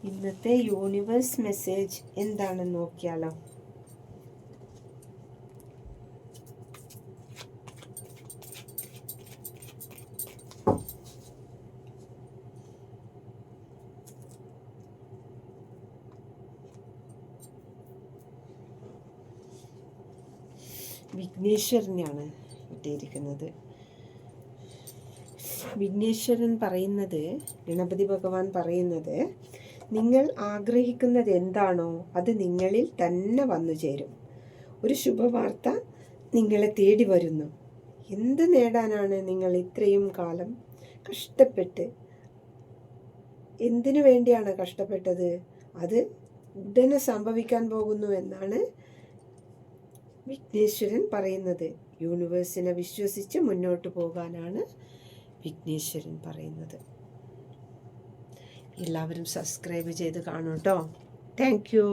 ഇന്നത്തെ universe message എന്താണെന്ന് നോക്കിയാലോ. വിഘ്നേശ്വരനെയാണ് കിട്ടിയിരിക്കുന്നത്. വിഘ്നേശ്വരൻ പറയുന്നത്, ഗണപതി ഭഗവാൻ പറയുന്നത്, നിങ്ങൾ ആഗ്രഹിക്കുന്നത് എന്താണോ അത് നിങ്ങളിൽ തന്നെ വന്നു ചേരും. ഒരു ശുഭവാർത്ത നിങ്ങളെ തേടി വരുന്നു. എന്ത് നേടാനാണ് നിങ്ങൾ ഇത്രയും കാലം കഷ്ടപ്പെട്ട്, എന്തിനു വേണ്ടിയാണ് കഷ്ടപ്പെട്ടത്? അത് ഉടനെ സംഭവിക്കാൻ പോകുന്നു എന്നാണ് വിഘ്നേശ്വരൻ പറയുന്നത്. യൂണിവേഴ്സിനെ വിശ്വസിച്ച് മുന്നോട്ട് പോകാനാണ് വിഘ്നേശ്വരൻ പറയുന്നത്. എല്ലാവരും സബ്സ്ക്രൈബ് ചെയ്ത് കാണൂ കേട്ടോ. Thank you.